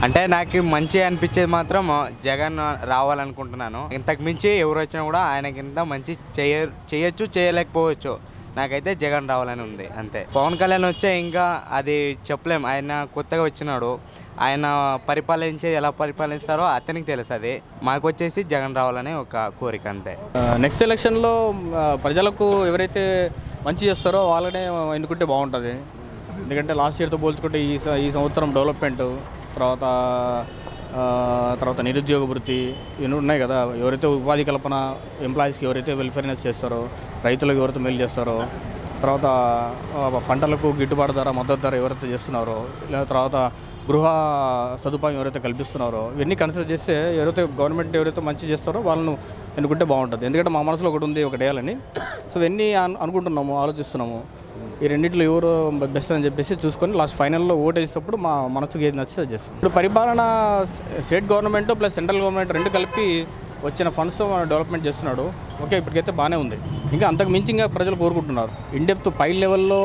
అంటే నాకు మంచి అనిపించేది మాత్రం జగన్ రావాలనుకుంటున్నాను. ఇంతకు మించి ఎవరు వచ్చినా కూడా ఆయనకింత మంచి చేయొచ్చు, చేయలేకపోవచ్చు. నాకైతే జగన్ రావాలని ఉంది అంతే. పవన్ కళ్యాణ్ వచ్చే ఇంకా అది చెప్పలేం. ఆయన కొత్తగా వచ్చినాడు, ఆయన ఎలా పరిపాలిస్తారో అతనికి తెలుసు. అది మాకు వచ్చేసి జగన్ రావాలని ఒక కోరిక అంతే. నెక్స్ట్ ఎలక్షన్లో ప్రజలకు ఎవరైతే మంచి చేస్తారో వాళ్ళనే ఎన్నుకుంటే బాగుంటుంది. ఎందుకంటే లాస్ట్ ఇయర్తో పోల్చుకుంటే ఈ సంవత్సరం డెవలప్మెంట్, తర్వాత నిరుద్యోగ వృత్తి ఇవన్నీ ఉన్నాయి కదా. ఎవరైతే ఉపాధి కల్పన ఎంప్లాయీస్కి ఎవరైతే వెల్ఫేర్నెస్ చేస్తారో, రైతులకు ఎవరైతే మేలు చేస్తారో, తర్వాత పంటలకు గిట్టుబాటు ధర, మద్దతు ధర ఎవరైతే చేస్తున్నారో, తర్వాత గృహ సదుపాయం ఎవరైతే కల్పిస్తున్నారో, ఇవన్నీ కన్సిడర్ చేస్తే గవర్నమెంట్ ఎవరైతే మంచి చేస్తారో వాళ్ళను ఎన్నుకుంటే బాగుంటుంది. ఎందుకంటే మా మనసులో ఒకటి ఉంది, ఒకటి వేయాలని. సో ఇవన్నీ అనుకుంటున్నాము, ఆలోచిస్తున్నాము. ఈ రెండింటిలో ఎవరు బెస్ట్ అని చెప్పేసి చూసుకొని లాస్ట్ ఫైనల్లో ఓటు వేసేటప్పుడు మా మనసుకు ఏది నచ్చితే అది చేస్తాం. ఇప్పుడు పరిపాలన state government plus central government రెండు కలిపి వచ్చిన ఫండ్స్ డెవలప్మెంట్ చేస్తున్నాడు. ఓకే, ఇప్పటికైతే బాగానే ఉంది. ఇంకా అంతకు మించి ఇంకా ప్రజలు కోరుకుంటున్నారు. ఇన్డెప్త్ పై లెవెల్లో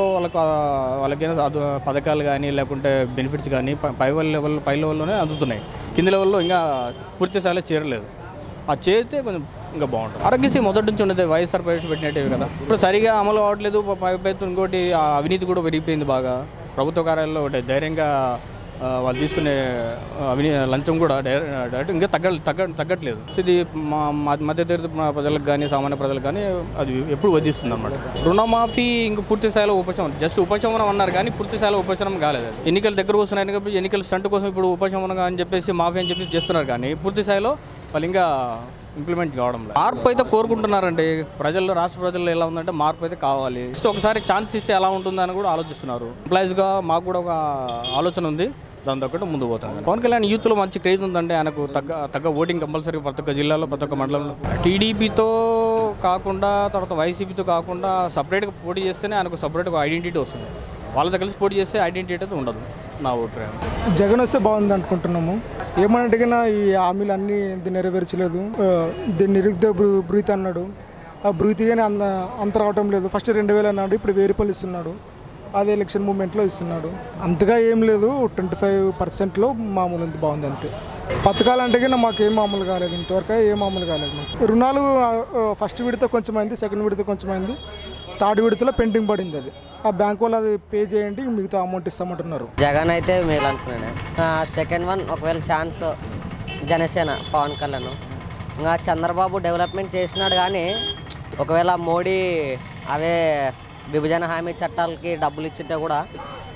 వాళ్ళకైనా పథకాలు కానీ లేకుంటే బెనిఫిట్స్ కానీ పై లెవెల్లోనే అందుతున్నాయి. కింది లెవెల్లో ఇంకా పూర్తి స్థాయిలో చేరలేదు. అది చేస్తే కొంచెం ఇంకా బాగుంటుంది. ఆరోగ్యశ్రీ మొదటి నుంచి ఉండేది వైఎస్ఆర్ ప్రవేశపెట్టినట్టే కదా. ఇప్పుడు సరిగా అమలు అవ్వట్లేదు. పైపు ఇంకోటి అవినీతి కూడా పెరిగిపోయింది బాగా. ప్రభుత్వ కార్యాలయంలో ఒకటి ధైర్యంగా వాళ్ళు తీసుకునే లంచం కూడా డైరెక్ట్ ఇంకా తగ్గట్లేదు. ఇది మధ్యతరగతి ప్రజలకు కానీ సామాన్య ప్రజలకు కానీ అది ఎప్పుడు వధిస్తుంది అన్నమాట. రుణమాఫీ ఇంకా పూర్తి స్థాయిలో ఉపశమనం, జస్ట్ ఉపశమనం అన్నారు కానీ పూర్తి స్థాయిలో ఉపశమనం కాలేదు. ఎన్నికలు దగ్గరకు వస్తున్నాయి కాబట్టి ఎన్నికల స్టంట్ కోసం ఇప్పుడు ఉపశమనం అని చెప్పేసి మాఫీ అని చెప్పేసి చేస్తున్నారు కానీ పూర్తి స్థాయిలో వాళ్ళు ఇంకా ఇంప్లిమెంట్ కావడం లేదు. మార్పు అయితే కోరుకుంటున్నారండి ప్రజల్లో. రాష్ట్ర ప్రజల్లో ఎలా ఉందంటే మార్పు అయితే కావాలి. ఒకసారి ఛాన్స్ ఇస్తే ఎలా ఉంటుందని కూడా ఆలోచిస్తున్నారు. ఎంప్లాయీస్గా మాకు కూడా ఒక ఆలోచన ఉంది, దాని తగ్గట్టు ముందు పోతాం. పవన్ కళ్యాణ్ యూత్లో మంచి క్రేజ్ ఉందంటే ఆయనకు తగ్గ ఓటింగ్ కంపల్సరీ ప్రతి ఒక్క జిల్లాలో, ప్రతి ఒక్క మండలంలో. టీడీపీతో కాకుండా తర్వాత వైసీపీతో కాకుండా సపరేట్గా పోటీ చేస్తేనే ఆయనకు సపరేట్గా ఐడెంటిటీ వస్తుంది. వాళ్ళతో కలిసి పోటీ చేస్తే ఐడెంటిటీ అయితే ఉండదు. నా ఓటు జగన్ వస్తే బాగుంది అనుకుంటున్నాము. ఏమంటే ఈ హామీలు అన్నీ నెరవేర్చలేదు. దీన్ని నిరుద్యోగ భృతి అన్నాడు, ఆ భృతిగానే అంత రావటం లేదు. ఫస్ట్ 2000 అన్నాడు, ఇప్పుడు 1000 రూపాయలు ఇస్తున్నాడు. అదే ఎలక్షన్ మూమెంట్లో ఇస్తున్నాడు. అంతగా ఏం లేదు, 25%లో మామూలు ఉంది, బాగుంది అంతే. పథకాలు అంటే మాకేం మామూలు కాలేదు, ఇంతవరకు ఏం మామూలు కాలేదు. మాకు రుణాలు ఫస్ట్ విడత కొంచెం అయింది, సెకండ్ విడత కొంచెం అయింది, థర్డ్ విడతలో పెండింగ్ పడింది. అది ఆ బ్యాంక్ వాళ్ళు అది పే చేయండి, మిగతా అమౌంట్ ఇస్తామంటున్నారు. జగన్ అయితే మేలు అనుకున్నాను. సెకండ్ వన్ ఒకవేళ ఛాన్స్ జనసేన పవన్ కళ్యాణ్. ఇంకా చంద్రబాబు డెవలప్మెంట్ చేసినాడు కానీ ఒకవేళ మోడీ అవే విభజన హామీ చట్టాలకి డబ్బులు ఇచ్చింటే కూడా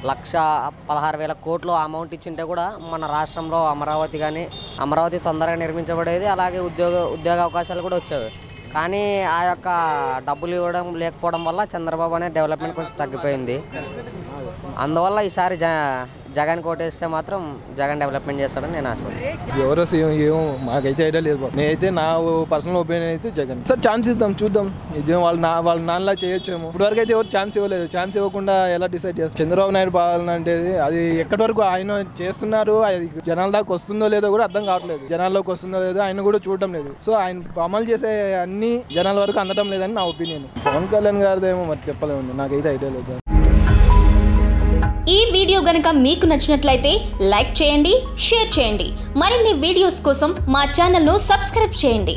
1,16,000 కోట్లు అమౌంట్ ఇచ్చింటే కూడా మన రాష్ట్రంలో అమరావతి తొందరగా నిర్మించబడేది. అలాగే ఉద్యోగ అవకాశాలు కూడా వచ్చేవి. కానీ ఆ యొక్క డబ్బులు ఇవ్వడం లేకపోవడం వల్ల చంద్రబాబు అనే డెవలప్మెంట్ కొంచెం తగ్గిపోయింది. అందువల్ల ఈసారి జగన్ కోటేస్తే మాత్రం జగన్ డెవలప్మెంట్ చేస్తాడని నేను ఆశపడుతున్నాను. ఎవరో ఏమో మాకైతే ఐడియా లేదు. నేనైతే నా పర్సనల్ ఒపీనియన్ అయితే జగన్ సార్. ఛాన్స్ ఇద్దాం, చూద్దాం. నిజం వాళ్ళ నాన్నలా చేయొచ్చేమో. ఇప్పటివరకు అయితే ఎవరు ఛాన్స్ ఇవ్వలేదు. ఛాన్స్ ఇవ్వకుండా ఎలా డిసైడ్ చేస్తారు? చంద్రబాబు నాయుడు పాలన అంటే అది ఎక్కడి వరకు ఆయన చేస్తున్నారు, అది జనాల దాకా వస్తుందో లేదో కూడా అర్థం కావట్లేదు. జనాల్లోకి వస్తుందో లేదో ఆయన కూడా చూడటం లేదు. సో ఆయన అమలు చేసే అన్ని జనాల వరకు అందడం లేదని నా ఒపీనియన్. పవన్ కళ్యాణ్ గారిదేమో మరి చెప్పలేము, నాకైతే ఐడియా లేదు. ఈ వీడియో గనుక మీకు నచ్చినట్లయితే లైక్ చేయండి, షేర్ చేయండి. మరిన్ని వీడియోస్ కోసం మా ఛానల్ను సబ్స్క్రైబ్ చేయండి.